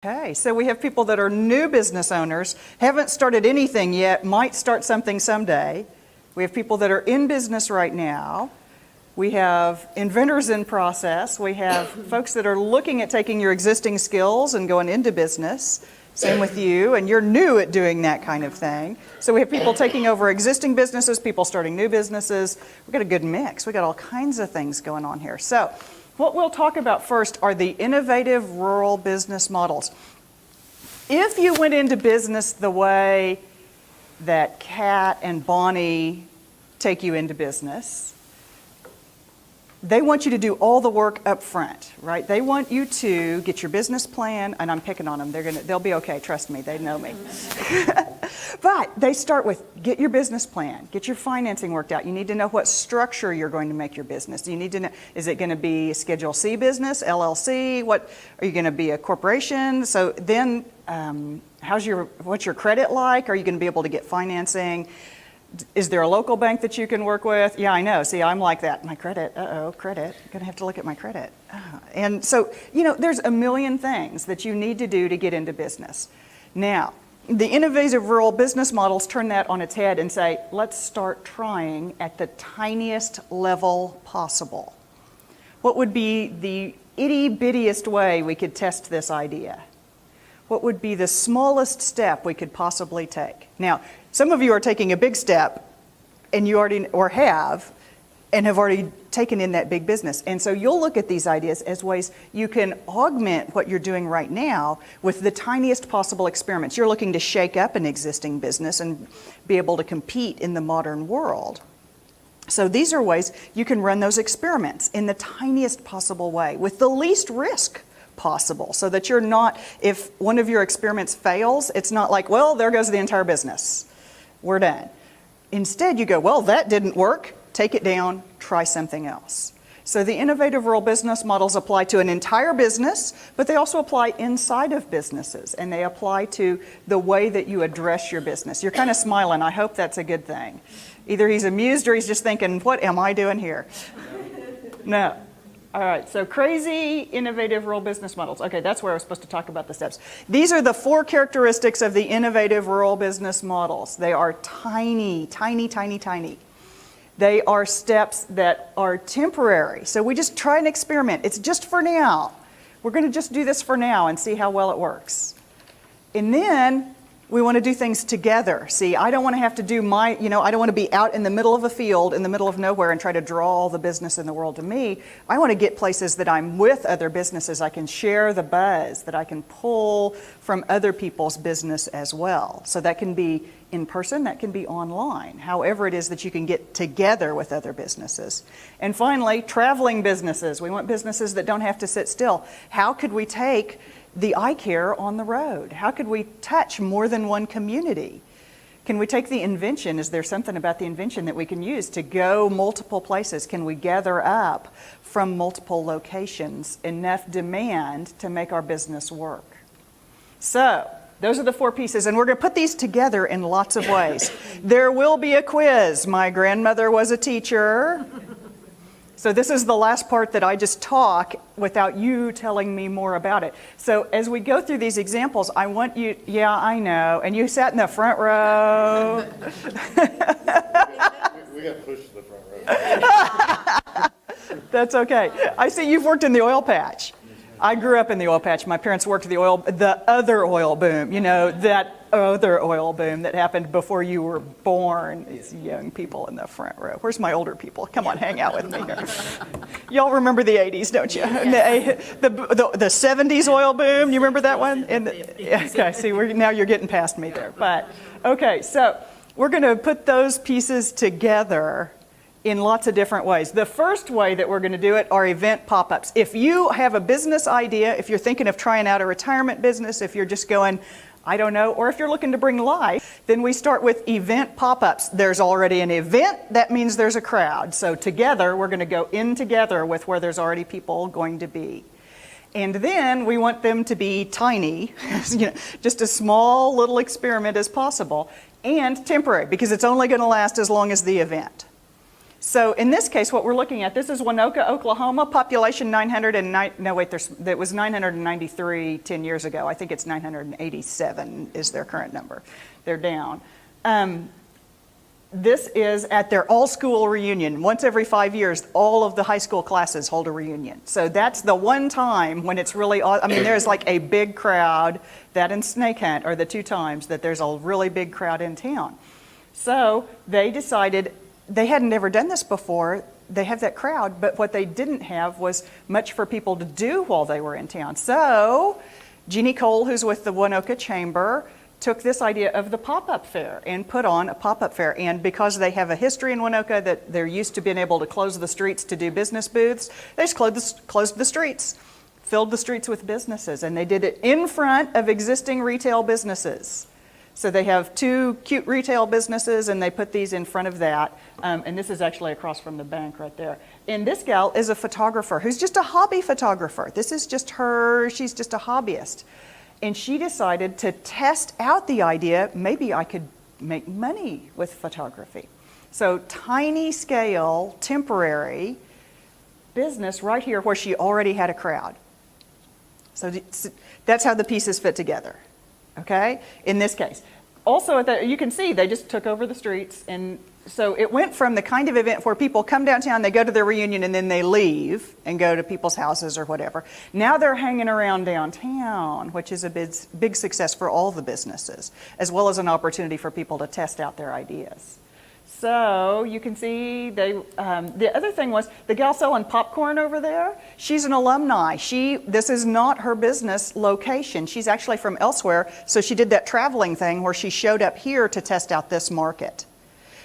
Okay, so we have people that are new business owners, haven't started anything yet, might start something someday. We have people that are in business right now. We have inventors in process. We have folks that are looking at taking your existing skills and going into business. Same with you, and you're new at doing that kind of thing. So we have people taking over existing businesses, people starting new businesses. We've got a good mix. We've got all kinds of things going on here. So what we'll talk about first are the innovative rural business models. If you went into business the way that Kat and Bonnie take you into business, they want you to do all the work up front, right? They want you to get your business plan, and I'm picking on them. They'll be okay, trust me, they know me. But they start with, get your business plan, get your financing worked out. You need to know what structure you're going to make your business. You need to know, is it going to be a Schedule C business, LLC? What, are you going to be a corporation? So then, what's your credit like? Are you going to be able to get financing? Is there a local bank that you can work with? Yeah, I know. See, I'm like that. My credit, credit. I'm going to have to look at my credit. And so, there's a million things that you need to do to get into business. Now, the innovative rural business models turn that on its head and say, let's start trying at the tiniest level possible. What would be the itty-bittiest way we could test this idea? What would be the smallest step we could possibly take? Now, some of you are taking a big step, and you already, or have already taken in that big business. And so you'll look at these ideas as ways you can augment what you're doing right now with the tiniest possible experiments. You're looking to shake up an existing business and be able to compete in the modern world. So these are ways you can run those experiments in the tiniest possible way with the least risk possible, so that you're not, if one of your experiments fails, it's not like, well, there goes the entire business. We're done. Instead, you go, well, that didn't work. Take it down, try something else. So the innovative rural business models apply to an entire business, but they also apply inside of businesses, and they apply to the way that you address your business. You're kind of smiling. I hope that's a good thing. Either he's amused or he's just thinking, what am I doing here? No. All right, so crazy, innovative rural business models. Okay, that's where I was supposed to talk about the steps. These are the 4 characteristics of the innovative rural business models. They are tiny, tiny, tiny, tiny. They are steps that are temporary. So we just try an experiment. It's just for now. We're going to just do this for now and see how well it works. And then we want to do things together. See, I don't want to have to do I don't want to be out in the middle of a field, in the middle of nowhere, and try to draw all the business in the world to me. I want to get places that I'm with other businesses. I can share the buzz, that I can pull from other people's business as well. So that can be in person, that can be online, however it is that you can get together with other businesses. And finally, traveling businesses. We want businesses that don't have to sit still. How could we take the eye care on the road? How could we touch more than one community? Can we take the invention? Is there something about the invention that we can use to go multiple places? Can we gather up from multiple locations enough demand to make our business work? So those are the 4 pieces, and we're going to put these together in lots of ways. There will be a quiz. My grandmother was a teacher. So this is the last part that I just talk without you telling me more about it. So as we go through these examples, I want you, yeah, I know, and you sat in the front row. We got pushed to the front row. That's okay. I see you've worked in the oil patch. I grew up in the oil patch. My parents worked the other oil boom, that other oil boom that happened before you were born. These young people in the front row. Where's my older people? Come on, hang out with me here. Y'all remember the 80s, don't you? The 70s oil boom, you remember that one? Okay, see, now you're getting past me there. But, okay, so we're going to put those pieces together in lots of different ways. The first way that we're going to do it are event pop-ups. If you have a business idea, if you're thinking of trying out a retirement business, if you're just going, I don't know, or if you're looking to bring life, then we start with event pop-ups. There's already an event, that means there's a crowd. So together, we're going to go in together with where there's already people going to be. And then we want them to be tiny, just a small little experiment as possible, and temporary, because it's only going to last as long as the event. So in this case, what we're looking at, this is Winoka, Oklahoma, population 909, no wait, it was 993 10 years ago. I think it's 987 is their current number. They're down. This is at their all-school reunion. Once every 5 years, all of the high school classes hold a reunion. So that's the one time when it's really, I mean, there's like a big crowd. That and Snake Hunt are the two times that there's a really big crowd in town. So they decided, they hadn't ever done this before. They have that crowd, but what they didn't have was much for people to do while they were in town. So Jeannie Cole, who's with the Winoka Chamber, took this idea of the pop-up fair and put on a pop-up fair. And because they have a history in Winoka that they're used to being able to close the streets to do business booths, they just closed the streets, filled the streets with businesses, and they did it in front of existing retail businesses. So they have two cute retail businesses, and they put these in front of that. And this is actually across from the bank right there. And this gal is a photographer who's just a hobby photographer. This is just her, she's just a hobbyist. And she decided to test out the idea, maybe I could make money with photography. So tiny scale, temporary business right here where she already had a crowd. So that's how the pieces fit together, okay, in this case. Also, you can see they just took over the streets, and so it went from the kind of event where people come downtown, they go to their reunion, and then they leave and go to people's houses or whatever. Now they're hanging around downtown, which is a big success for all the businesses, as well as an opportunity for people to test out their ideas. So you can see the other thing was the gal selling popcorn over there. She's an alumni. This is not her business location. She's actually from elsewhere. So she did that traveling thing where she showed up here to test out this market.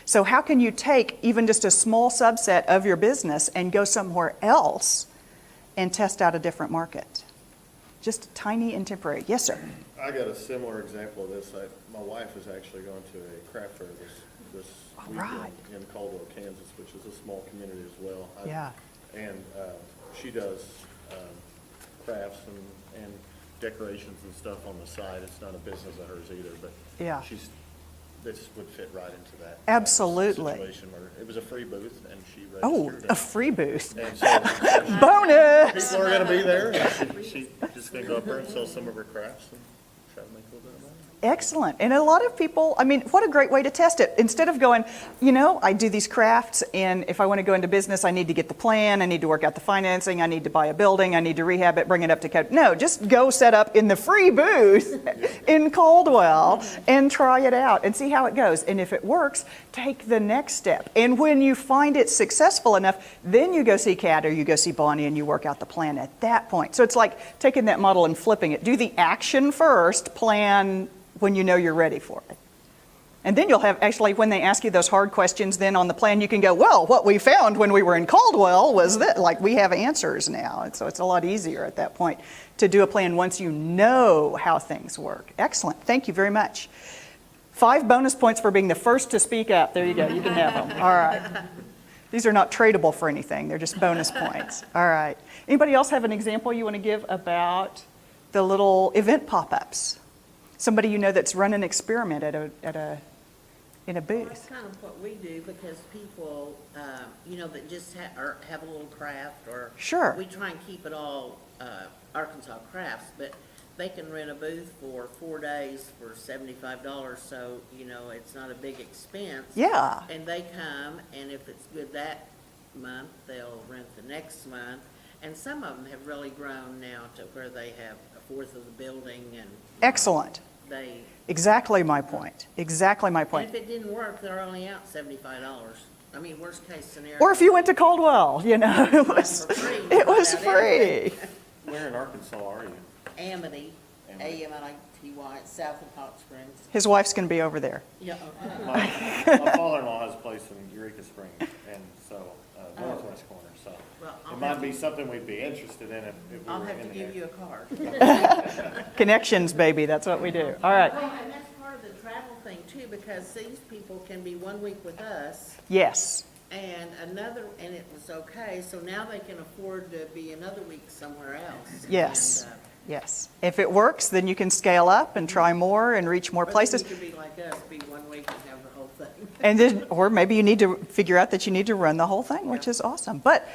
So how can you take even just a small subset of your business and go somewhere else and test out a different market? Just tiny and temporary. Yes, sir. I got a similar example of this. My wife is actually going to a craft fair this weekend in Caldwell, Kansas, which is a small community as well. Yeah. And she does crafts and decorations and stuff on the side. It's not a business of hers either, but Yeah. this would fit right into that Absolutely. situation where it was a free booth and she registered. Oh, a free booth. And so Bonus! people are going to be there, and she's just going to go up there and sell some of her crafts and try to make a little bit of money. Excellent. And a lot of people, I mean, what a great way to test it. Instead of going, you know, I do these crafts, and if I want to go into business, I need to get the plan, I need to work out the financing, I need to buy a building, I need to rehab it, bring it up to code. No, just go set up in the free booth in Caldwell and try it out and see how it goes. And if it works, take the next step. And when you find it successful enough, then you go see Kat or you go see Bonnie and you work out the plan at that point. So it's like taking that model and flipping it. Do the action first, plan when you know you're ready for it. And then you'll have, actually, when they ask you those hard questions then on the plan, you can go, well, what we found when we were in Caldwell was that, like, we have answers now. And so it's a lot easier at that point to do a plan once you know how things work. Excellent. Thank you very much. 5 bonus points for being the first to speak up. There you go. You can have them. All right. These are not tradable for anything. They're just bonus points. All right. Anybody else have an example you want to give about the little event pop-ups? Somebody you know that's run an experiment in a booth. Well, that's kind of what we do, because people, you know, that just have a little craft, or Sure. we try and keep it all Arkansas crafts, but they can rent a booth for 4 days for $75, so, you know, it's not a big expense. Yeah. And they come, and if it's good that month, they'll rent the next month. And some of them have really grown now to where they have a fourth of the building, and Excellent. they, Exactly my point. Exactly my and point. if it didn't work, they're only out $75. I mean, worst case scenario. Or if you went to Caldwell, you know, it was For free, it was without free. anything. Where in Arkansas are you? Amity, Amity. A-M-I-T-Y, it's south of Hot Springs. His wife's going to be over there. Yeah. My father-in-law has a place in Eureka Springs, and so, northwest corner, so. Well, It might be something we'd be interested in if we I'll were have to in the give area. you a card. Connections, baby. That's what we do. All right. Well, and that's part of the travel thing too, because these people can be 1 week with us Yes. and another, and it was okay, so now they can afford to be another week somewhere else. Yes. And, Yes. If it works, then you can scale up and try more and reach more or places. you could be like us, be 1 week and have the whole thing. And then, or maybe you need to figure out that you need to run the whole thing, which is awesome. But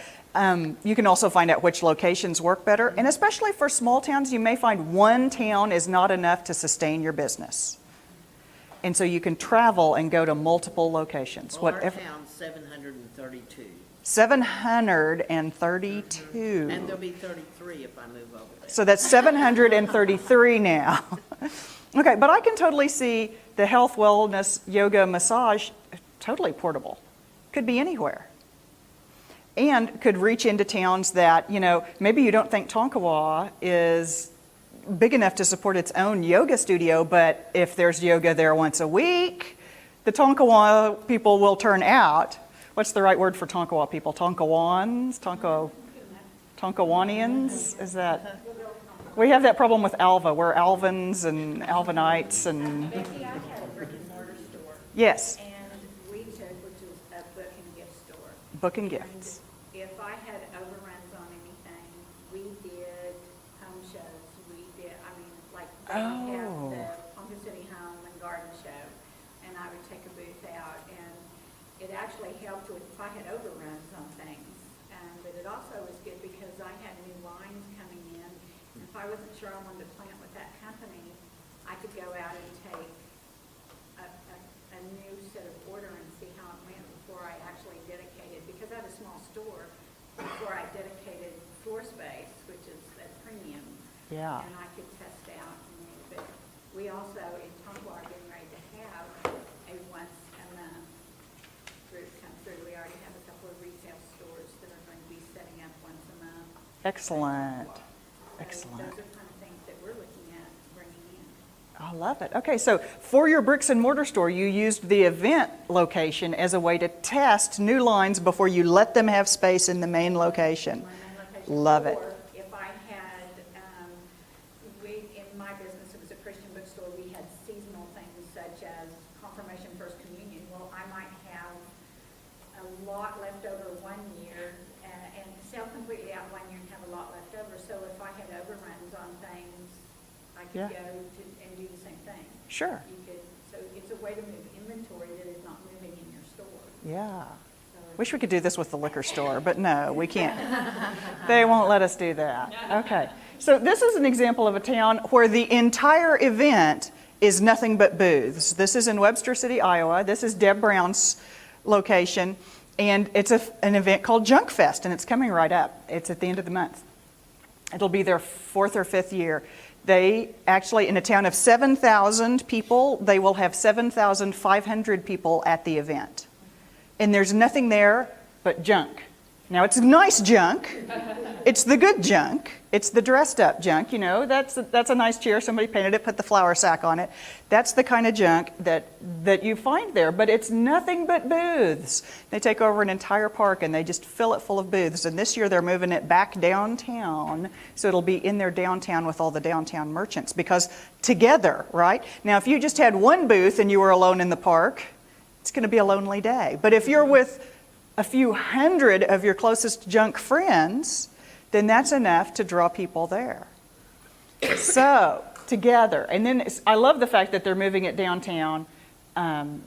you can also find out which locations work better. And especially for small towns, you may find one town is not enough to sustain your business. And so you can travel and go to multiple locations. Well, our town's 732. 732. And there'll be 33 if I move over there. So that's 733 now. Okay, but I can totally see the health, wellness, yoga, massage, totally portable. Could be anywhere. And could reach into towns that, maybe you don't think Tonkawa is big enough to support its own yoga studio, but if there's yoga there once a week, the Tonkawa people will turn out. What's the right word for Tonkawa people? Tonkawans? Tonkawanians? Is that? We have that problem with Alva. We're Alvins and Alvinites and... Becky, I had a brick and mortar store. Yes, And we took, which is a book and gift store. book and gifts. And if I had overruns on anything, we did home shows. We did, like they would have Oh. the Ponca City Home and Garden Show, and I would take a booth out, and it actually helped with if I had overruns on things. But it also was good because I had new lines coming in. And if I wasn't sure I wanted to plant with that company, I could go out and take a new set of order and see how it went before I actually dedicated, because I had a small store, before I dedicated floor space, which is at premium. Yeah. And I could test out. But we also, in Tonkawa, are getting ready to have a once a month group come through. We already have a couple of retail stores that are going to be setting up once a month. Excellent. So Excellent. those are kind of things that we're looking at bringing in. I love it. Okay, so for your bricks and mortar store, you used the event location as a way to test new lines before you let them have space in the main location. My main location. Love it. Or if I had, in my business, it was a Christian bookstore, we had seasonal things such as confirmation, first communion. Well, I might have a lot left over one year and sell completely out one year and have a lot left over. So if I had overruns on things, I could Yeah. go and do the same thing. Sure. So it's a way to move inventory that is not moving in your store. Yeah. So Wish we could do this with the liquor store, but no, we can't. They won't let us do that. Okay. So this is an example of a town where the entire event is nothing but booths. This is in Webster City, Iowa. This is Deb Brown's location. And it's an event called Junk Fest, and it's coming right up. It's at the end of the month. It'll be their 4th or 5th year. They actually, in a town of 7,000 people, they will have 7,500 people at the event. And there's nothing there but junk. Now, it's nice junk. It's the good junk. It's the dressed up junk, That's a nice chair. Somebody painted it, put the flour sack on it. That's the kind of junk that you find there. But it's nothing but booths. They take over an entire park and they just fill it full of booths. And this year they're moving it back downtown. So it'll be in their downtown with all the downtown merchants. Because together, right? Now, if you just had one booth and you were alone in the park, it's going to be a lonely day. But if you're with a few hundred of your closest junk friends, then that's enough to draw people there. So, together. And then I love the fact that they're moving it downtown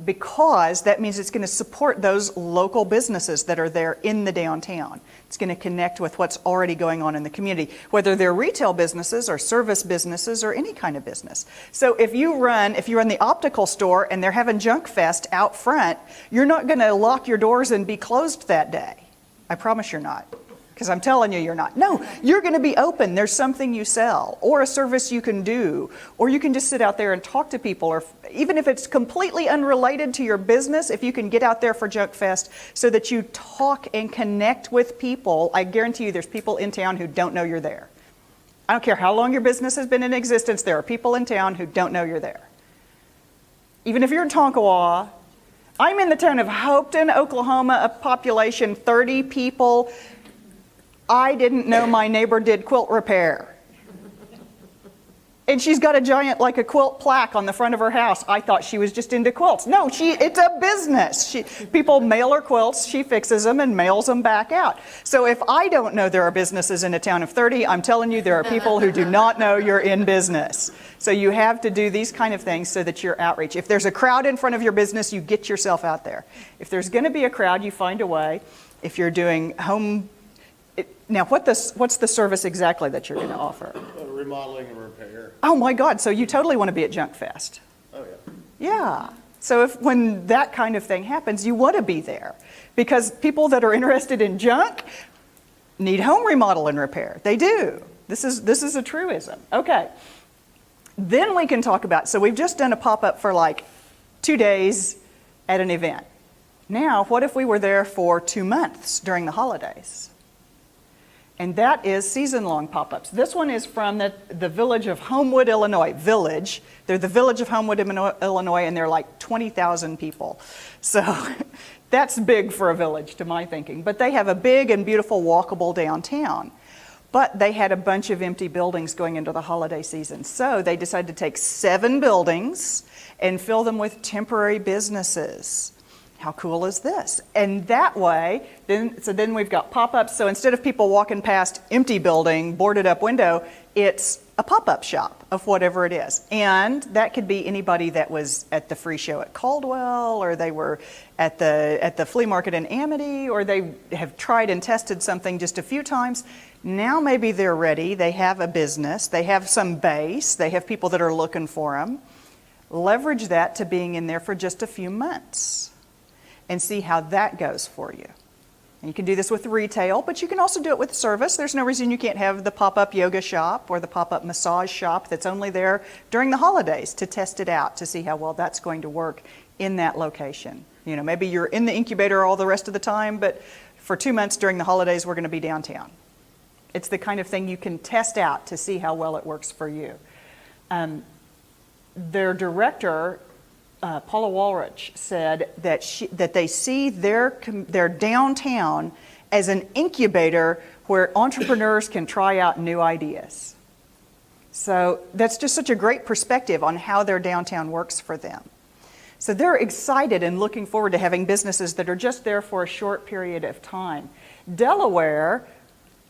because that means it's going to support those local businesses that are there in the downtown. It's going to connect with what's already going on in the community, whether they're retail businesses or service businesses or any kind of business. So if you run the optical store and they're having Junk Fest out front, you're not going to lock your doors and be closed that day. I promise you're not. Because I'm telling you, you're not. No, you're going to be open. There's something you sell or a service you can do, or you can just sit out there and talk to people, or even if it's completely unrelated to your business, if you can get out there for Junk Fest so that you talk and connect with people, I guarantee you there's people in town who don't know you're there. I don't care how long your business has been in existence, there are people in town who don't know you're there. Even if you're in Tonkawa, I'm in the town of Hopeton, Oklahoma, a population 30 people. I didn't know my neighbor did quilt repair. And she's got a giant, like a quilt plaque on the front of her house. I thought she was just into quilts. No, it's a business. People mail her quilts, she fixes them and mails them back out. So if I don't know there are businesses in a town of 30, I'm telling you there are people who do not know you're in business. So you have to do these kind of things so that you're outreach. If there's a crowd in front of your business, you get yourself out there. If there's going to be a crowd, you find a way. If you're doing home, now what's the service exactly that you're going to offer? Remodeling and repair. Oh my God, so you totally want to be at Junk Fest. Oh, yeah. Yeah. So when that kind of thing happens, you want to be there because people that are interested in junk need home remodel and repair. They do. This is a truism. Okay. Then we can talk about, so we've just done a pop-up for like 2 days at an event. Now, what if we were there for 2 months during the holidays? And that is season-long pop-ups. This one is from the village of Homewood, Illinois. Village. They're the village of Homewood, Illinois, and they're like 20,000 people. So that's big for a village to my thinking. But they have a big and beautiful walkable downtown. But they had a bunch of empty buildings going into the holiday season. So they decided to take 7 buildings and fill them with temporary businesses. How cool is this? And that way, then we've got pop-ups. So instead of people walking past empty building, boarded up window, it's a pop-up shop of whatever it is. And that could be anybody that was at the free show at Caldwell, or they were at the flea market in Amity, or they have tried and tested something just a few times. Now maybe they're ready. They have a business. They have some base. They have people that are looking for them. Leverage that to being in there for just a few months and see how that goes for you. And you can do this with retail, but you can also do it with service. There's no reason you can't have the pop-up yoga shop or the pop-up massage shop that's only there during the holidays to test it out, to see how well that's going to work in that location. You know, maybe you're in the incubator all the rest of the time, but for 2 months during the holidays, we're going to be downtown. It's the kind of thing you can test out to see how well it works for you. Their director, Paula Walrich, said that they see their downtown as an incubator where entrepreneurs can try out new ideas. So that's just such a great perspective on how their downtown works for them. So they're excited and looking forward to having businesses that are just there for a short period of time. Delaware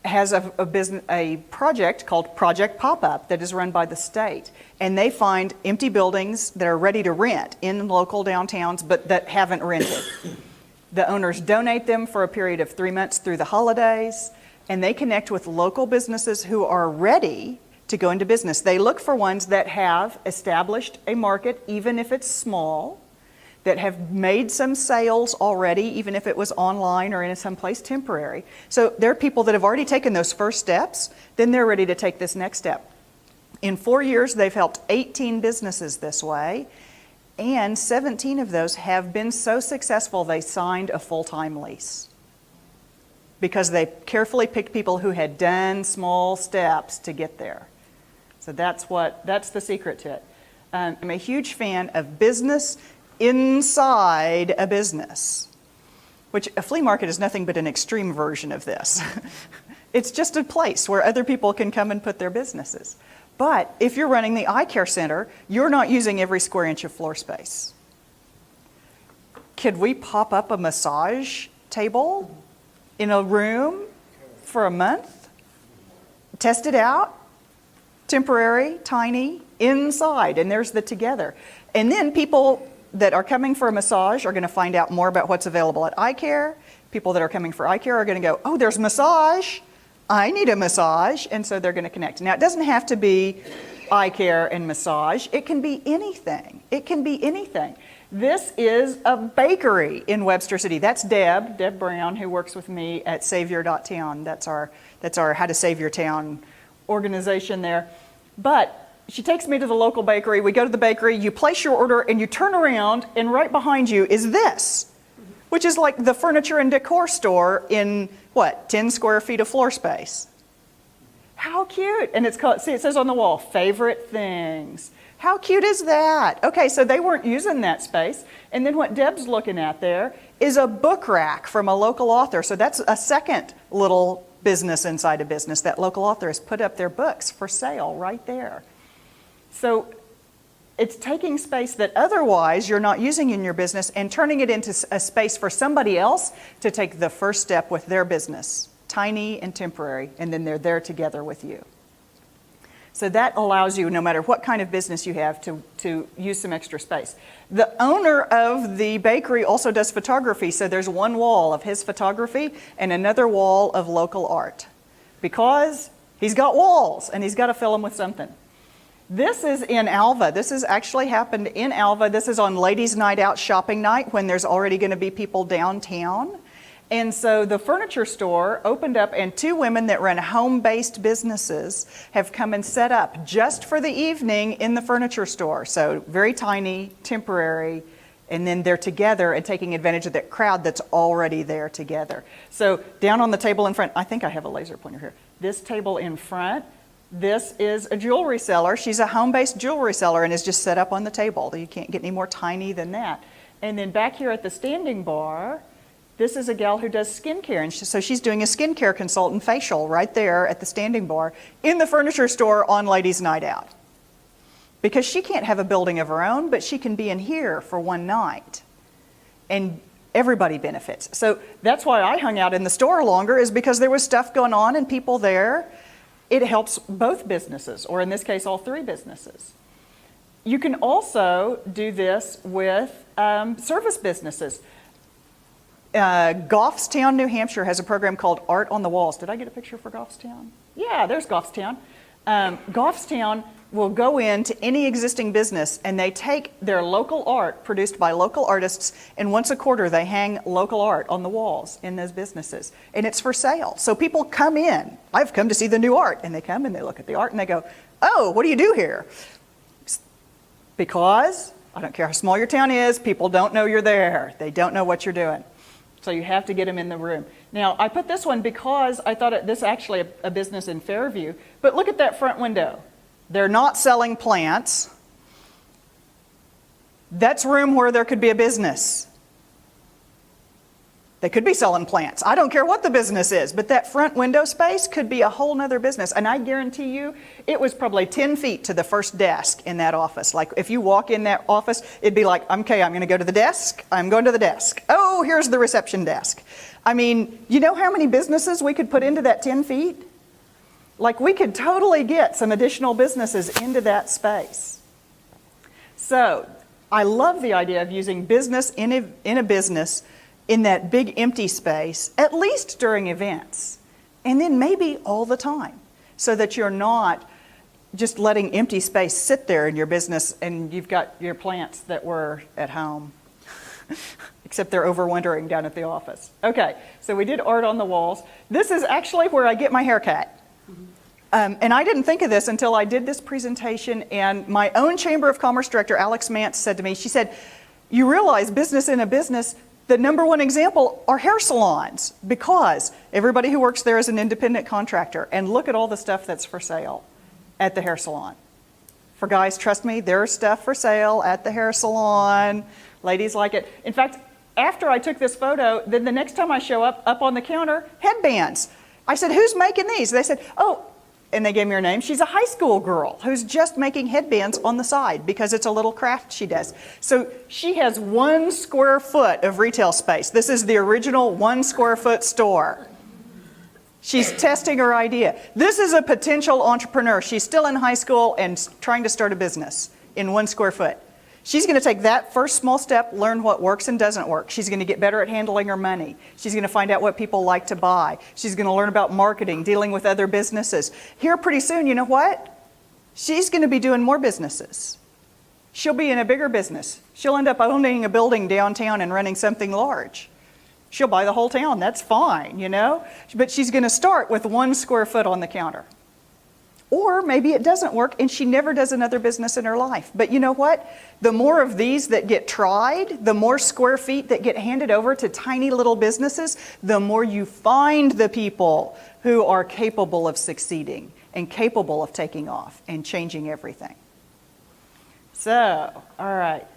has a project called Project Pop-Up that is run by the state. And they find empty buildings that are ready to rent in local downtowns, but that haven't rented. The owners donate them for a period of 3 months through the holidays, and they connect with local businesses who are ready to go into business. They look for ones that have established a market, even if it's small, that have made some sales already, even if it was online or in some place temporary. So there are people that have already taken those first steps, then they're ready to take this next step. In 4 years, they've helped 18 businesses this way, and 17 of those have been so successful they signed a full-time lease because they carefully picked people who had done small steps to get there. So that's the secret to it. I'm a huge fan of business inside a business, which a flea market is nothing but an extreme version of this. It's just a place where other people can come and put their businesses. But if you're running the eye care center, you're not using every square inch of floor space. Could we pop up a massage table in a room for a month? Test it out? Temporary, tiny, inside, and there's the together. And then people that are coming for a massage are going to find out more about what's available at eye care. People that are coming for eye care are going to go, oh, there's massage. I need a massage. And so they're going to connect. Now, it doesn't have to be eye care and massage. It can be anything. It can be anything. This is a bakery in Webster City. That's Deb Brown, who works with me at Savior.town. That's our How to Save Your Town organization there. But she takes me to the local bakery. We go to the bakery, you place your order, and you turn around, and right behind you is this, which is like the furniture and decor store in, 10 square feet of floor space. How cute. And it's called, see, it says on the wall, favorite things. How cute is that? Okay, so they weren't using that space. And then what Deb's looking at there is a book rack from a local author. So that's a second little business inside a business. That local author has put up their books for sale right there. So it's taking space that otherwise you're not using in your business and turning it into a space for somebody else to take the first step with their business, tiny and temporary, and then they're there together with you. So that allows you, no matter what kind of business you have, to use some extra space. The owner of the bakery also does photography, so there's one wall of his photography and another wall of local art, because he's got walls and he's got to fill them with something. This is in Alva. This has actually happened in Alva. This is on Ladies' Night Out shopping night when there's already going to be people downtown. And so the furniture store opened up, and two women that run home-based businesses have come and set up just for the evening in the furniture store. So very tiny, temporary, and then they're together and taking advantage of that crowd that's already there together. So down on the table in front, I think I have a laser pointer here. This table in front, this is a jewelry seller. She's a home-based jewelry seller and is just set up on the table. You can't get any more tiny than that. And then back here at the standing bar, this is a gal who does skincare, and so she's doing a skincare consultant facial right there at the standing bar in the furniture store on Ladies' Night Out. Because she can't have a building of her own, but she can be in here for one night. And everybody benefits. So that's why I hung out in the store longer, is because there was stuff going on and people there. It helps both businesses, or in this case, all three businesses. You can also do this with service businesses. Goffstown, New Hampshire has a program called Art on the Walls. Did I get a picture for Goffstown? Yeah, there's Goffstown. Goffstown will go into any existing business and they take their local art produced by local artists, and once a quarter they hang local art on the walls in those businesses. And it's for sale. So people come in. I've come to see the new art. And they come and they look at the art and they go, oh, what do you do here? Because I don't care how small your town is, people don't know you're there. They don't know what you're doing. So you have to get them in the room. Now, I put this one because I thought this is actually a business in Fairview. But look at that front window. They're not selling plants. That's room where there could be a business. They could be selling plants. I don't care what the business is, but that front window space could be a whole nother business. And I guarantee you, it was probably 10 feet to the first desk in that office. Like if you walk in that office, it'd be like, okay, I'm going to go to the desk. I'm going to the desk. Oh, here's the reception desk. I mean, you know how many businesses we could put into that 10 feet? Like we could totally get some additional businesses into that space. So I love the idea of using business in a business in that big empty space, at least during events, and then maybe all the time, so that you're not just letting empty space sit there in your business and you've got your plants that were at home, except they're overwintering down at the office. Okay, so we did art on the walls. This is actually where I get my hair cut. And I didn't think of this until I did this presentation, and my own Chamber of Commerce director, Alex Mance, said to me, she said, you realize business in a business, the number one example are hair salons, because everybody who works there is an independent contractor. And look at all the stuff that's for sale at the hair salon. For guys, trust me, there's stuff for sale at the hair salon. Ladies like it. In fact, after I took this photo, then the next time I show up on the counter, headbands. I said, who's making these? They said, oh, and they gave me her name. She's a high school girl who's just making headbands on the side because it's a little craft she does. So she has 1 square foot of retail space. This is the original 1 square foot store. She's testing her idea. This is a potential entrepreneur. She's still in high school and trying to start a business in 1 square foot. She's going to take that first small step, learn what works and doesn't work. She's going to get better at handling her money. She's going to find out what people like to buy. She's going to learn about marketing, dealing with other businesses. Here pretty soon, you know what? She's going to be doing more businesses. She'll be in a bigger business. She'll end up owning a building downtown and running something large. She'll buy the whole town. That's fine, you know? But she's going to start with 1 square foot on the counter. Or maybe it doesn't work and she never does another business in her life. But you know what? The more of these that get tried, the more square feet that get handed over to tiny little businesses, the more you find the people who are capable of succeeding and capable of taking off and changing everything. So, all right.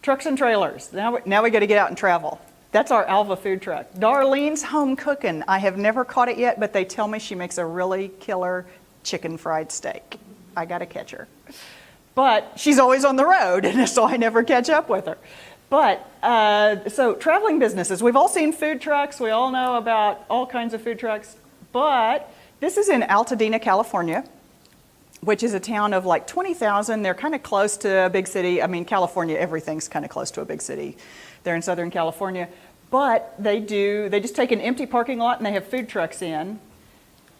Trucks and trailers. Now we got to get out and travel. That's our Alva food truck. Darlene's Home Cooking. I have never caught it yet, but they tell me she makes a really killer chicken fried steak. I got to catch her. But she's always on the road, and so I never catch up with her. But, so traveling businesses. We've all seen food trucks. We all know about all kinds of food trucks. But this is in Altadena, California. which is a town of like 20,000. They're kind of close to a big city. I mean, California, everything's kind of close to a big city. They're in Southern California. But they just take an empty parking lot and they have food trucks in.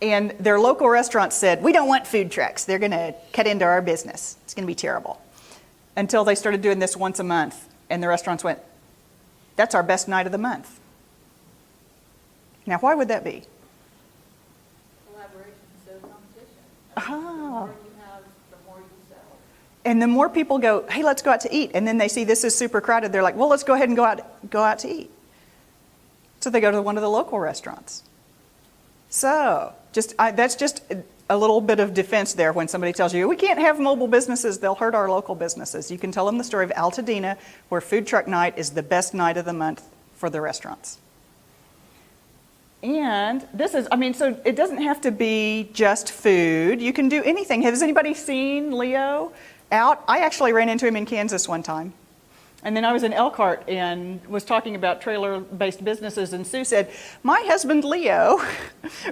And their local restaurant said, we don't want food trucks. They're going to cut into our business. It's going to be terrible. Until they started doing this once a month. And the restaurants went, that's our best night of the month. Now, why would that be? Collaboration instead of competition. Ah. The more you have, the more you sell. And the more people go, hey, let's go out to eat. And then they see this is super crowded. They're like, well, let's go ahead and go out to eat. So they go to one of the local restaurants. So that's just a little bit of defense there when somebody tells you, we can't have mobile businesses, they'll hurt our local businesses. You can tell them the story of Altadena, where food truck night is the best night of the month for the restaurants. And this is, so it doesn't have to be just food. You can do anything. Has anybody seen Leo out? I actually ran into him in Kansas one time. And then I was in Elkhart and was talking about trailer-based businesses, and Sue said, my husband Leo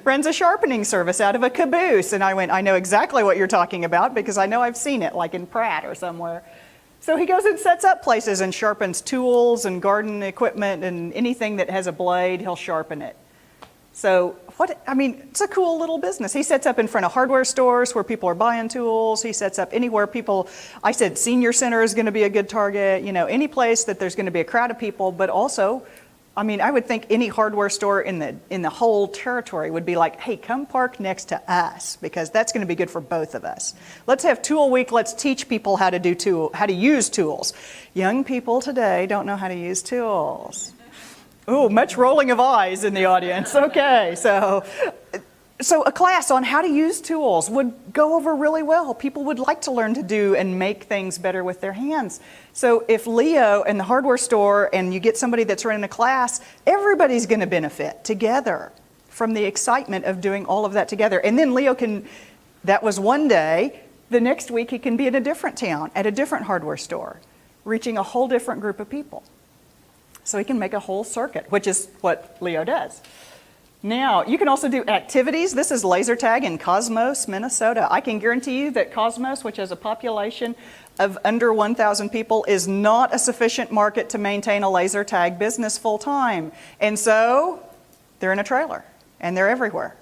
runs a sharpening service out of a caboose. And I went, I know exactly what you're talking about because I know I've seen it, like in Pratt or somewhere. So he goes and sets up places and sharpens tools and garden equipment and anything that has a blade, he'll sharpen it. So it's a cool little business. He sets up in front of hardware stores where people are buying tools. He sets up anywhere I said senior center is going to be a good target, any place that there's going to be a crowd of people, but also, I would think any hardware store in the whole territory would be like, hey, come park next to us because that's going to be good for both of us. Let's have tool week. Let's teach people how to use tools. Young people today don't know how to use tools. Ooh, much rolling of eyes in the audience. Okay, so a class on how to use tools would go over really well. People would like to learn to do and make things better with their hands. So if Leo and the hardware store and you get somebody that's running a class, everybody's going to benefit together from the excitement of doing all of that together. And then Leo that was one day, the next week he can be in a different town at a different hardware store, reaching a whole different group of people. So he can make a whole circuit, which is what Leo does. Now, you can also do activities. This is laser tag in Cosmos, Minnesota. I can guarantee you that Cosmos, which has a population of under 1,000 people, is not a sufficient market to maintain a laser tag business full time. And so they're in a trailer, and they're everywhere.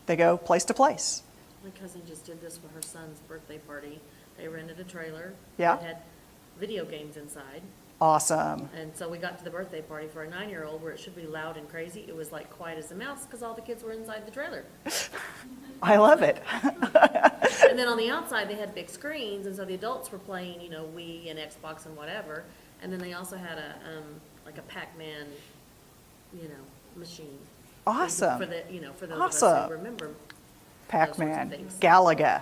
They go place to place. My cousin just did this for her son's birthday party. They rented a trailer. Yeah. That had video games inside. Awesome. And so we got to the birthday party for a 9-year-old where it should be loud and crazy. It was like quiet as a mouse because all the kids were inside the trailer. I love it. And then on the outside, they had big screens, and so the adults were playing, Wii and Xbox and whatever. And then they also had a Pac-Man, machine. Awesome. For those of Awesome. us who remember Pac-Man, those sorts of things. Galaga.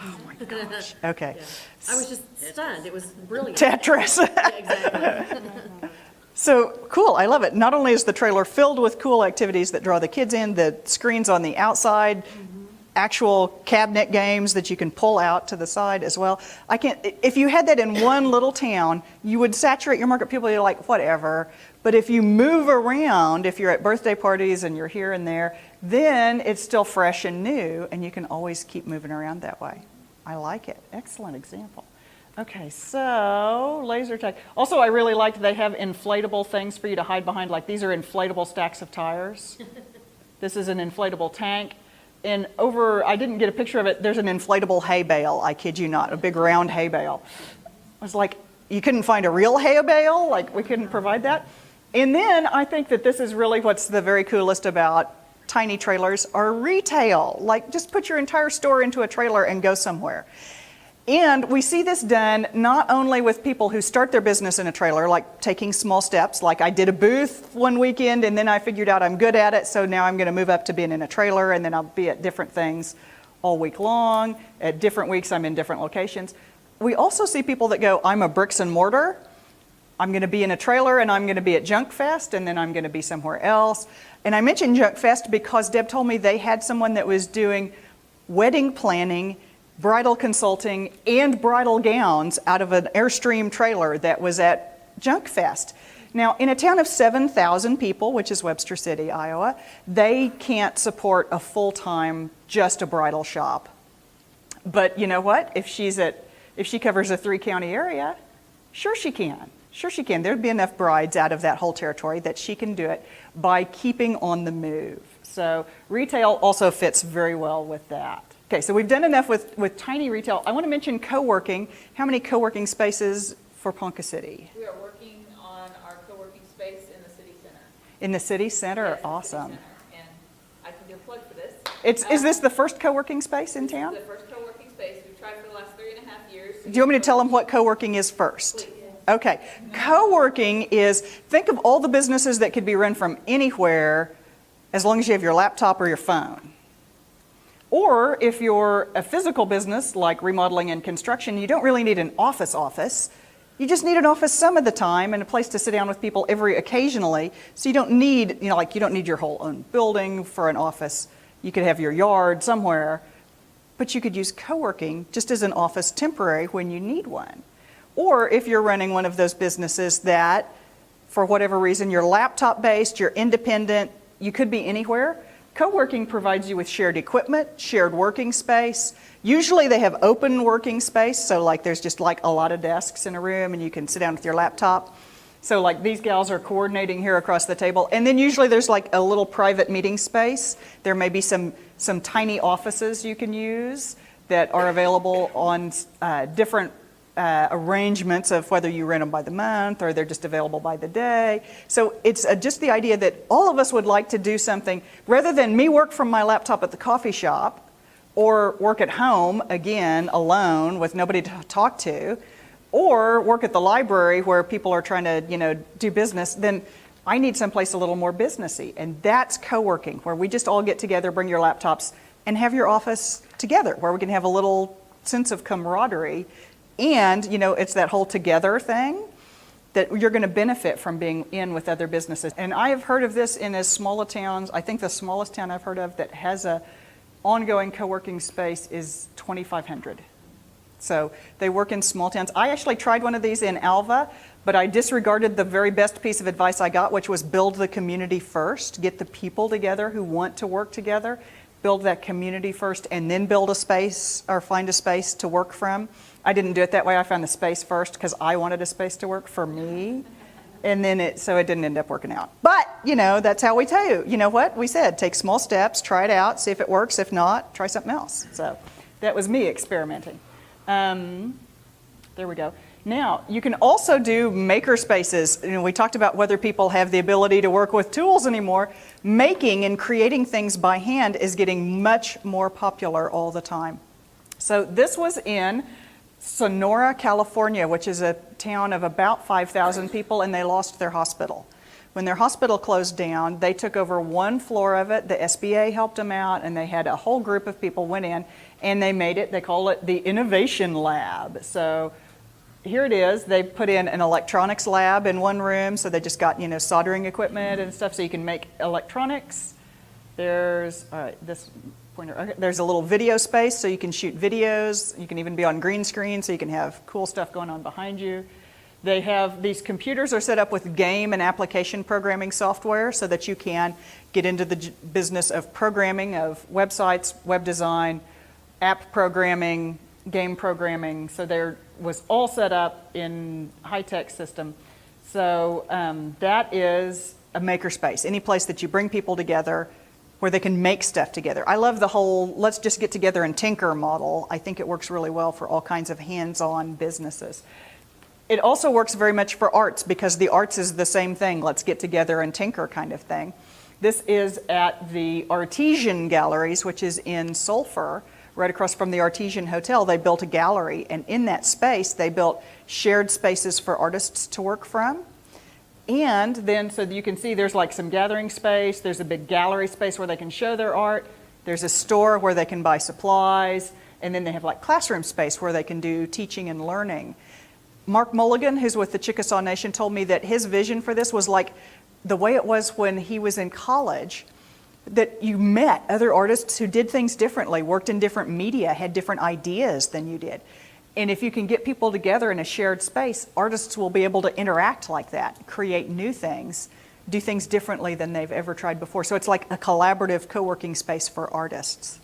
Oh my gosh. Okay. Yeah. I was just stunned. It was brilliant. Tetris. Yeah, exactly. So cool, I love it. Not only is the trailer filled with cool activities that draw the kids in, the screens on the outside, actual cabinet games that you can pull out to the side as well. If you had that in one little town, you would saturate your market. People are like, whatever. But if you move around, if you're at birthday parties and you're here and there, then it's still fresh and new, and you can always keep moving around that way. I like it. Excellent example. Okay, so laser tag. Also, I really liked they have inflatable things for you to hide behind. Like these are inflatable stacks of tires. This is an inflatable tank. And I didn't get a picture of it, there's an inflatable hay bale, I kid you not, a big round hay bale. I was like, you couldn't find a real hay bale? Like, we couldn't provide that? And then I think that this is really what's the very coolest about tiny trailers are retail. Like, just put your entire store into a trailer and go somewhere. And we see this done not only with people who start their business in a trailer, like taking small steps, like I did a booth one weekend and then I figured out I'm good at it, so now I'm going to move up to being in a trailer, and then I'll be at different things all week long. At different weeks, I'm in different locations. We also see people that go, I'm a bricks and mortar. I'm going to be in a trailer and I'm going to be at Junk Fest and then I'm going to be somewhere else. And I mentioned Junk Fest because Deb told me they had someone that was doing wedding planning, bridal consulting, and bridal gowns out of an Airstream trailer that was at Junk Fest. Now, in a town of 7,000 people, which is Webster City, Iowa, they can't support a full-time, just a bridal shop. But you know what? If she covers a 3-county area, sure she can. Sure she can. There'd be enough brides out of that whole territory that she can do it by keeping on the move. So retail also fits very well with that. Okay, so we've done enough with tiny retail. I want to mention co-working. How many co-working spaces for Ponca City? We are working on our co-working space in the city center. In the city center? Yes, in the city Awesome. center. And I can do a plug for this. Is this the first co-working space in town? This is the first co-working space. We've tried for the last 3.5 years. Do you want me to tell them what co-working is first? Please. Okay. Co-working is, think of all the businesses that could be run from anywhere as long as you have your laptop or your phone. Or if you're a physical business like remodeling and construction, you don't really need an office. You just need an office some of the time and a place to sit down with people occasionally. So you don't need, you don't need your whole own building for an office. You could have your yard somewhere, but you could use co-working just as an office temporary when you need one. Or if you're running one of those businesses that, for whatever reason, you're laptop-based, you're independent, you could be anywhere, co-working provides you with shared equipment, shared working space. Usually they have open working space, so like there's just like a lot of desks in a room and you can sit down with your laptop. So like these gals are coordinating here across the table. And then usually there's like a little private meeting space. There may be some tiny offices you can use that are available on different arrangements of whether you rent them by the month or they're just available by the day. So it's just the idea that all of us would like to do something, rather than me work from my laptop at the coffee shop or work at home, again, alone with nobody to talk to, or work at the library where people are trying to, do business, then I need someplace a little more businessy. And that's co-working, where we just all get together, bring your laptops, and have your office together, where we can have a little sense of camaraderie. And, it's that whole together thing that you're going to benefit from being in with other businesses. And I have heard of this in as small a towns. I think the smallest town I've heard of that has a ongoing co-working space is 2,500. So they work in small towns. I actually tried one of these in Alva, but I disregarded the very best piece of advice I got, which was build the community first. Get the people together who want to work together. Build that community first, and then build a space or find a space to work from. I didn't do it that way. I found the space first because I wanted a space to work for me. And then so it didn't end up working out. But, that's how we tell you. You know what? We said, take small steps, try it out, see if it works. If not, try something else. So that was me experimenting. There we go. Now, you can also do maker spaces. We talked about whether people have the ability to work with tools anymore. Making and creating things by hand is getting much more popular all the time. So this was in Sonora, California, which is a town of about 5,000 people, and they lost their hospital. When their hospital closed down, they took over one floor of it. The SBA helped them out, and they had a whole group of people went in, and they made it, they call it the Innovation Lab. So here it is. They put in an electronics lab in one room, so they just got, soldering equipment and stuff so you can make electronics. There's, all right, this pointer, okay, there's a little video space so you can shoot videos. You can even be on green screen so you can have cool stuff going on behind you. They have, these computers are set up with game and application programming software so that you can get into the business of programming, of websites, web design, app programming, game programming. So there was all set up in high-tech system. So that is a makerspace, any place that you bring people together where they can make stuff together. I love the whole let's just get together and tinker model. I think it works really well for all kinds of hands-on businesses. It also works very much for arts because the arts is the same thing, let's get together and tinker kind of thing. This is at the Artesian Galleries, which is in Sulphur, right across from the Artesian Hotel. They built a gallery, and in that space they built shared spaces for artists to work from. And then, so you can see there's like some gathering space, there's a big gallery space where they can show their art, there's a store where they can buy supplies, and then they have like classroom space where they can do teaching and learning. Mark Mulligan, who's with the Chickasaw Nation, told me that his vision for this was like the way it was when he was in college, that you met other artists who did things differently, worked in different media, had different ideas than you did. And if you can get people together in a shared space, artists will be able to interact like that, create new things, do things differently than they've ever tried before. So it's like a collaborative co-working space for artists.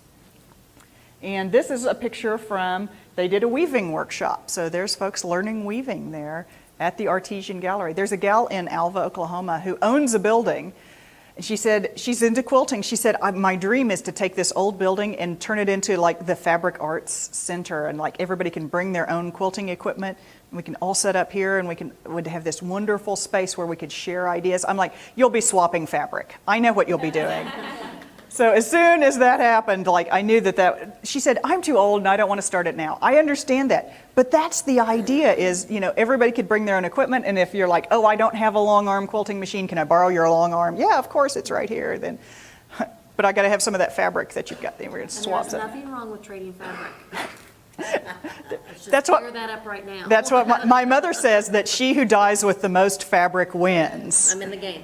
And this is a picture from, they did a weaving workshop. So there's folks learning weaving there at the Artesian Gallery. There's a gal in Alva, Oklahoma who owns a building. And she said, she's into quilting. She said, my dream is to take this old building and turn it into like the Fabric Arts Center. And like everybody can bring their own quilting equipment. We can all set up here and would have this wonderful space where we could share ideas. I'm like, you'll be swapping fabric. I know what you'll be doing. So as soon as that happened, like I knew that, she said, I'm too old and I don't want to start it now. I understand that. But that's the idea is, everybody could bring their own equipment. And if you're like, oh, I don't have a long arm quilting machine, can I borrow your long arm? Yeah, of course, it's right here. Then, but I got to have some of that fabric that you've got there. We're going to swap And there's it. nothing wrong with trading fabric. Let's just That's what- clear that up right now. That's what my mother says, that she who dies with the most fabric wins. I'm in the game.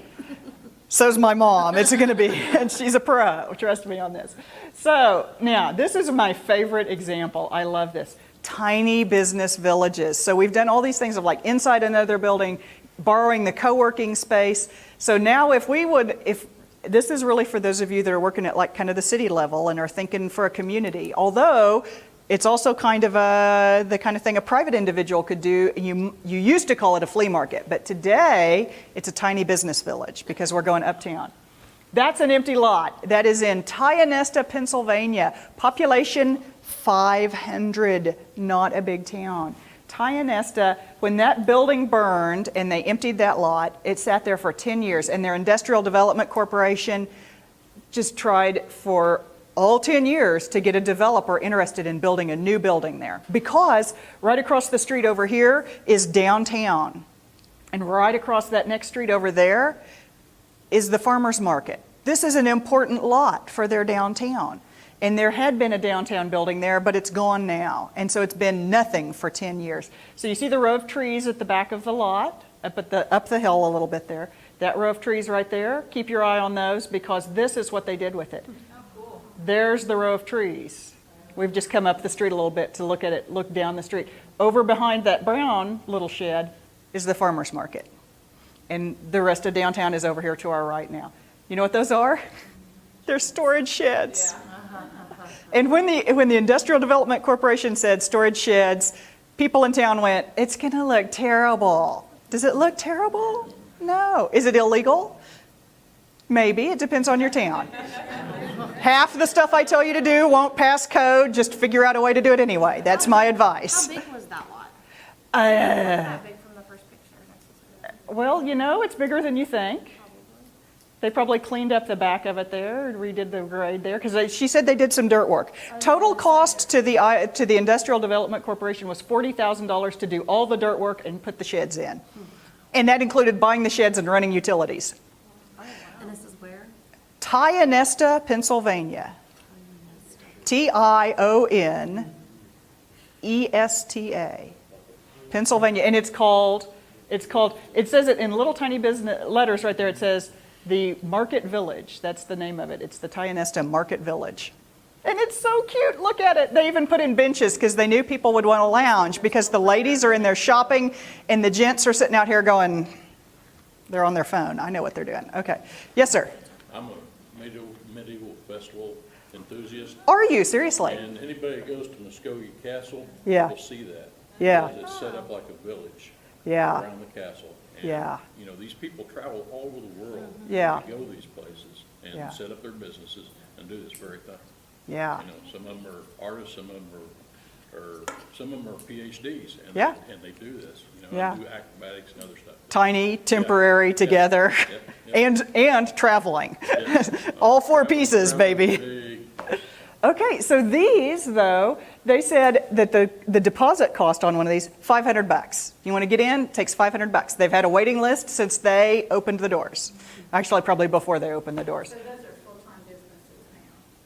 So's my mom. It's going to be, and she's a pro. Trust me on this. So now, this is my favorite example. I love this. Tiny business villages. So we've done all these things of like inside another building, borrowing the co-working space. So now if this is really for those of you that are working at like kind of the city level and are thinking for a community, although it's also kind of the kind of thing a private individual could do. You used to call it a flea market, but today it's a tiny business village because we're going uptown. That's an empty lot. That is in Tionesta, Pennsylvania. Population 500, not a big town. Tionesta, when that building burned and they emptied that lot, it sat there for 10 years, and their Industrial Development Corporation just tried for all 10 years to get a developer interested in building a new building there. Because right across the street over here is downtown. And right across that next street over there is the farmer's market. This is an important lot for their downtown. And there had been a downtown building there, but it's gone now. And so it's been nothing for 10 years. So you see the row of trees at the back of the lot, up the hill a little bit there. That row of trees right there, keep your eye on those because this is what they did with it. There's the row of trees. We've just come up the street a little bit to look at it, look down the street. Over behind that brown little shed is the farmer's market. And the rest of downtown is over here to our right now. You know what those are? They're storage sheds. And when the Industrial Development Corporation said storage sheds, people in town went, it's going to look terrible. Does it look terrible? No. Is it illegal? Maybe. It depends on your town. Half the stuff I tell you to do won't pass code. Just figure out a way to do it anyway. That's my advice. How big was that lot? How big from the first picture? Well, it's bigger than you think. They probably cleaned up the back of it there and redid the grade there because she said they did some dirt work. Total cost to the Industrial Development Corporation was $40,000 to do all the dirt work and put the sheds in. And that included buying the sheds and running utilities. And this is where? Tionesta, Pennsylvania. Tionesta, Pennsylvania. And it says it in little tiny business letters right there. It says the Market Village. That's the name of it. It's the Tionesta Market Village. And it's so cute. Look at it. They even put in benches because they knew people would want to lounge because the ladies are in there shopping and the gents are sitting out here going, they're on their phone. I know what they're doing. Okay. Yes, sir. I'm a medieval festival enthusiast. Are you? Seriously? And anybody that goes to Muskogee Castle Yeah. will see that. Yeah. Because it's set up like a village Yeah. around the castle. And, Yeah. these people travel all over the world. Yeah. To go these places and Yeah. set up their businesses and do this very thing. Yeah. Some of them are artists, some of them are PhDs. And Yeah. And they do this, Yeah. do acrobatics and other stuff. Tiny, temporary, Yeah. together, Yep. and traveling. Yeah. All four pieces, Travel baby. big. Okay, so these, though, they said that the deposit cost on one of these, $500. You want to get in, it takes $500. They've had a waiting list since they opened the doors. Actually, probably before they opened the doors. So those are full-time businesses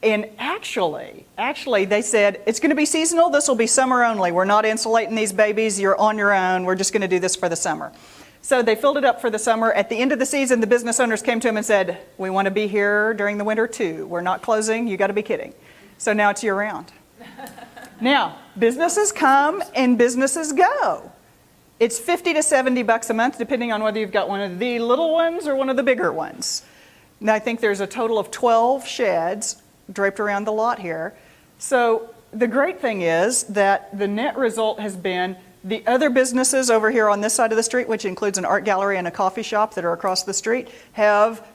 now. And actually, they said, it's going to be seasonal. This will be summer only. We're not insulating these babies. You're on your own. We're just going to do this for the summer. So they filled it up for the summer. At the end of the season, the business owners came to them and said, we want to be here during the winter too. We're not closing. You got to be kidding. So now it's year-round. Now, businesses come and businesses go. It's $50 to $70 a month, depending on whether you've got one of the little ones or one of the bigger ones. Now, I think there's a total of 12 sheds draped around the lot here. So the great thing is that the net result has been the other businesses over here on this side of the street, which includes an art gallery and a coffee shop that are across the street, have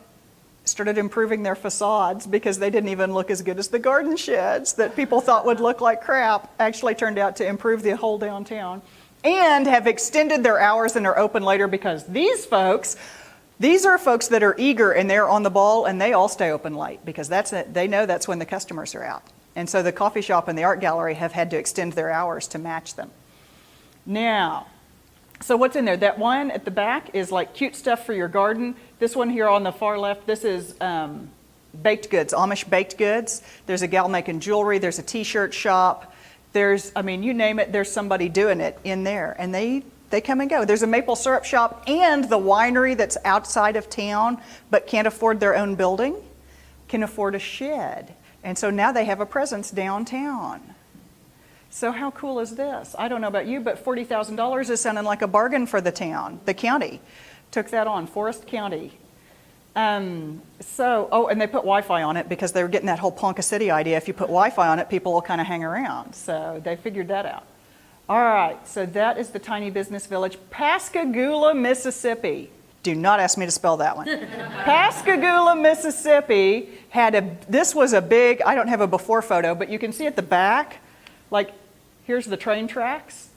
started improving their facades because they didn't even look as good as the garden sheds that people thought would look like crap, actually turned out to improve the whole downtown, and have extended their hours and are open later because these are folks that are eager and they're on the ball and they all stay open late because they know that's when the customers are out. And so the coffee shop and the art gallery have had to extend their hours to match them. Now, so what's in there? That one at the back is like cute stuff for your garden. This one here on the far left, this is baked goods, Amish baked goods. There's a gal making jewelry. There's a t-shirt shop. You name it, there's somebody doing it in there. And they come and go. There's a maple syrup shop and the winery that's outside of town but can't afford their own building, can afford a shed. And so now they have a presence downtown. So how cool is this? I don't know about you, but $40,000 is sounding like a bargain for the town. The county took that on, Forest County. And they put Wi-Fi on it because they were getting that whole Ponca City idea. If you put Wi-Fi on it, people will kind of hang around. So they figured that out. All right, so that is the tiny business village. Pascagoula, Mississippi. Do not ask me to spell that one. Pascagoula, Mississippi this was a big, I don't have a before photo, but you can see at the back, here's the train tracks.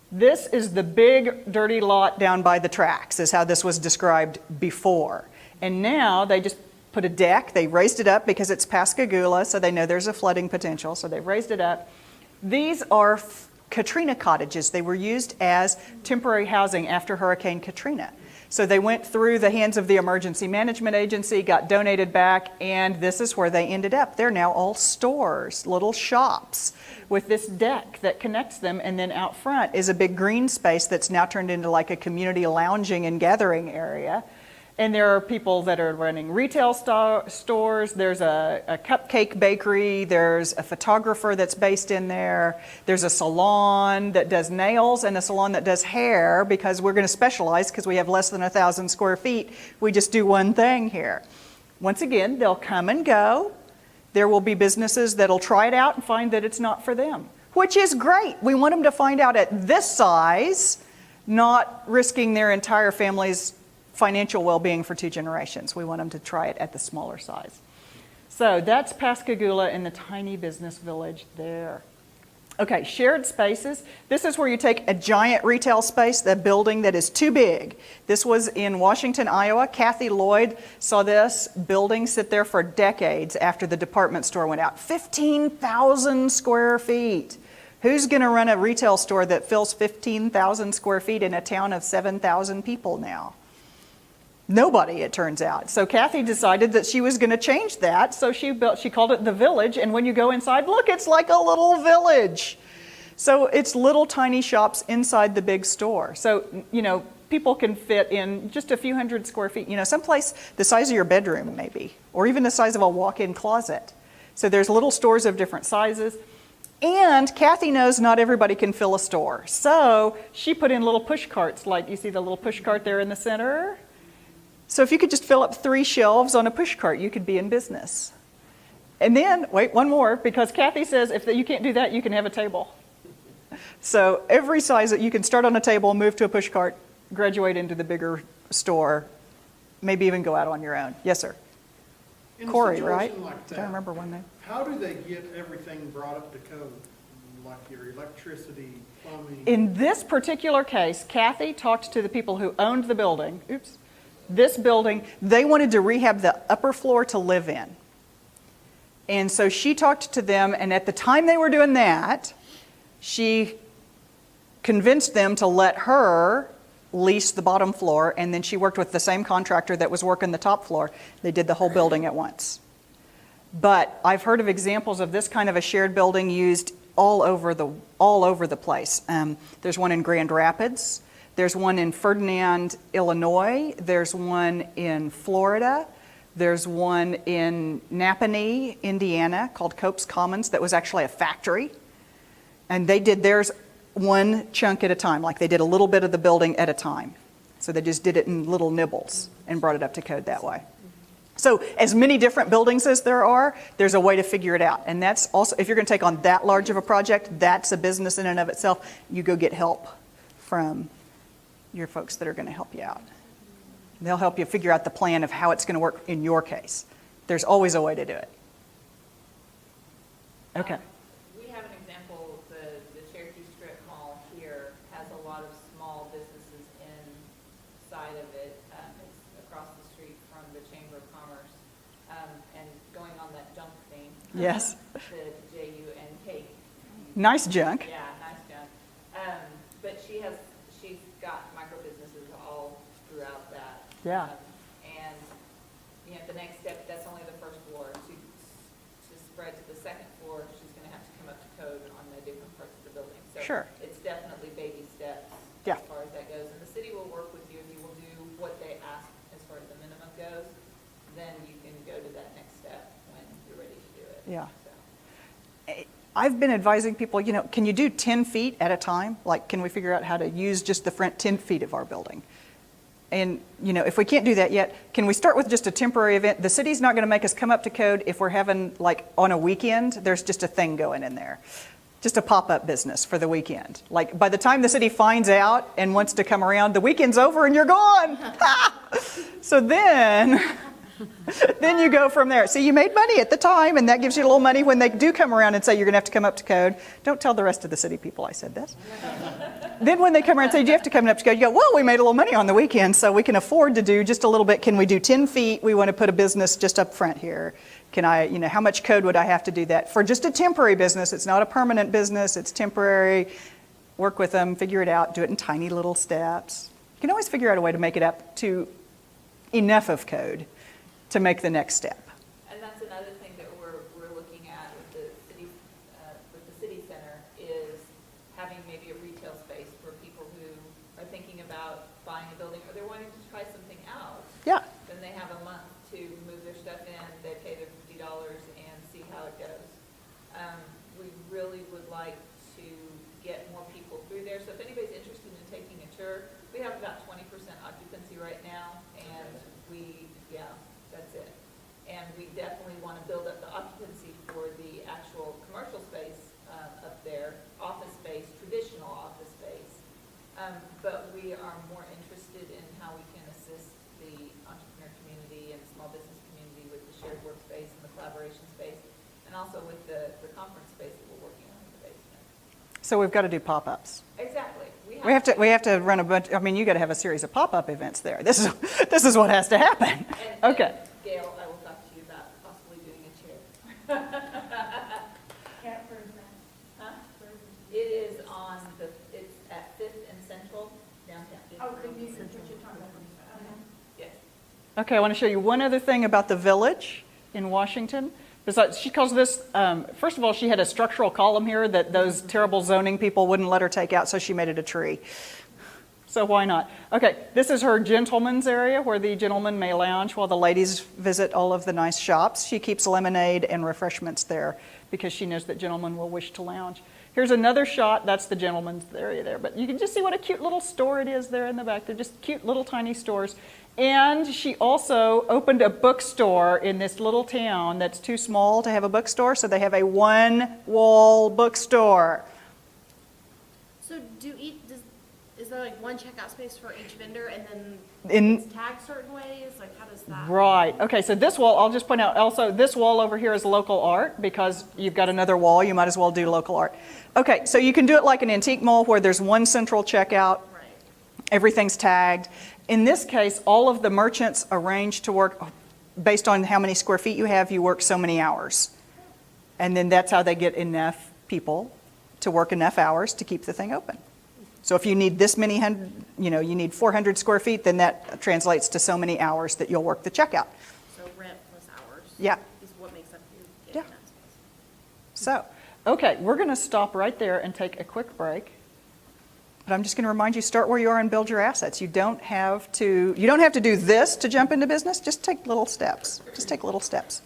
This is the big dirty lot down by the tracks, is how this was described before. And now they just put a deck, they raised it up because it's Pascagoula, so they know there's a flooding potential, so they've raised it up. These are Katrina cottages. They were used as temporary housing after Hurricane Katrina. So they went through the hands of the Emergency Management Agency, got donated back, and this is where they ended up. They're now all stores, little shops with this deck that connects them, and then out front is a big green space that's now turned into like a community lounging and gathering area. And there are people that are running retail stores. There's a cupcake bakery. There's a photographer that's based in there. There's a salon that does nails and a salon that does hair because we're going to specialize because we have less than 1,000 square feet. We just do one thing here. Once again, they'll come and go. There will be businesses that'll try it out and find that it's not for them, which is great. We want them to find out at this size, not risking their entire family's financial well-being for 2 generations. We want them to try it at the smaller size. So that's Pascagoula in the tiny business village there. Okay, shared spaces. This is where you take a giant retail space, the building that is too big. This was in Washington, Iowa. Kathy Lloyd saw this building sit there for decades after the department store went out. 15,000 square feet. Who's going to run a retail store that fills 15,000 square feet in a town of 7,000 people now? Nobody, it turns out. So Kathy decided that she was going to change that. So she called it the Village. And when you go inside, look, it's like a little village. So it's little tiny shops inside the big store. So, people can fit in just a few hundred square feet. Someplace the size of your bedroom maybe, or even the size of a walk-in closet. So there's little stores of different sizes. And Kathy knows not everybody can fill a store. So she put in little push carts, like you see the little push cart there in the center. So if you could just fill up 3 shelves on a push cart, you could be in business. And then, wait, one more, because Kathy says if you can't do that, you can have a table. So every size that you can start on a table, move to a push cart, graduate into the bigger store, maybe even go out on your own. Yes, sir. In a Corey, situation right? like that, I don't remember one name. how do they get everything brought up to code, like your electricity, plumbing? In this particular case, Kathy talked to the people who owned the building. This building, they wanted to rehab the upper floor to live in. And so she talked to them, and at the time they were doing that, she convinced them to let her lease the bottom floor, and then she worked with the same contractor that was working the top floor. They did the whole building at once. But I've heard of examples of this kind of a shared building used all over the place. There's one in Grand Rapids. There's one in Ferdinand, Illinois. There's one in Florida. There's one in Napanee, Indiana, called Cope's Commons, that was actually a factory. And they did theirs one chunk at a time, like they did a little bit of the building at a time. So they just did it in little nibbles and brought it up to code that way. So as many different buildings as there are, there's a way to figure it out. And that's also, if you're going to take on that large of a project, that's a business in and of itself. You go get help from your folks that are going to help you out. They'll help you figure out the plan of how it's going to work in your case. There's always a way to do it. Okay. We have an example, the Cherokee Strip Mall here has a lot of small businesses inside of it. It's across the street from the Chamber of Commerce. And going on that junk theme. Yes. The JUNK. Nice junk. Yeah, nice junk. But she's got micro businesses all throughout that. Yeah. And, you know, the next step, that's only the first floor. To spread to the second floor, she's gonna have to come up to code on the different parts of the building. So Sure. it's definitely baby steps Yeah. as far as that goes. And the city will work with you if you will do what they ask as far as the minimum goes. Then you can go to that next step when you're ready to do it. Yeah. So. I've been advising people, you know, can you do 10 feet at a time? Like, can we figure out how to use just the front 10 feet of our building? And, you know, if we can't do that yet, can we start with just a temporary event? The city's not going to make us come up to code if we're having, like, on a weekend, there's just a thing going in there. Just a pop-up business for the weekend. Like, by the time the city finds out and wants to come around, the weekend's over and you're gone. So then you go from there. So you made money at the time, and that gives you a little money when they do come around and say you're going to have to come up to code. Don't tell the rest of the city people I said this. Then when they come around and say, do you have to come up to code? You go, well, we made a little money on the weekend, so we can afford to do just a little bit. Can we do 10 feet? We want to put a business just up front here. Can I, you know, how much code would I have to do that? For just a temporary business, it's not a permanent business, it's temporary. Work with them, figure it out, do it in tiny little steps. You can always figure out a way to make it up to enough of code to make the next step. And that's another thing that we're looking at with the city center is having maybe a retail space for people who are thinking about buying a building or they're wanting to try something out. Yeah. Then they have a month to move their stuff in, they pay their $50 and see how it goes. We really would like to get more people through there. So if anybody's interested in taking a tour, we have about 20% occupancy right now, and that's it. And we definitely want to build up the occupancy for the actual commercial space up there, office space, traditional office space. But we are more interested in how we can assist the entrepreneur community and small business community with the shared workspace and the collaboration space, and also with the conference space that we're working on in the basement. So we've got to do pop-ups. Exactly. We have to run a bunch. I mean, you got to have a series of pop-up events there. This is what has to happen. Okay. Gail, I will talk to you about possibly doing a chair. It is it's at 5th and Central downtown. Oh, could you, what you're talking about? Yes. Okay, I want to show you one other thing about the village in Washington. Besides, she calls this, first of all, she had a structural column here that those terrible zoning people wouldn't let her take out, so she made it a tree. So why not? Okay, this is her gentleman's area where the gentlemen may lounge while the ladies visit all of the nice shops. She keeps lemonade and refreshments there because she knows that gentlemen will wish to lounge. Here's another shot. That's the gentleman's area there. But you can just see what a cute little store it is there in the back. They're just cute little tiny stores. And she also opened a bookstore in this little town that's too small to have a bookstore, so they have a one-wall bookstore. So is there like one checkout space for each vendor and then In- it's tagged certain ways? Like how does that? Right. Okay, so this wall, I'll just point out also, this wall over here is local art because you've got another wall, you might as well do local art. Okay, so you can do it like an antique mall where there's one central checkout, Right. everything's tagged. In this case, all of the merchants arrange to work based on how many square feet you have, you work so many hours. And then that's how they get enough people to work enough hours to keep the thing open. So if you need this many hundred, you need 400 square feet, then that translates to so many hours that you'll work the checkout. So rent plus hours. Yeah. Is what makes up your Yeah. tax space. So, okay, we're going to stop right there and take a quick break. But I'm just going to remind you, start where you are and build your assets. You don't have to do this to jump into business. Just take little steps. Just take little steps.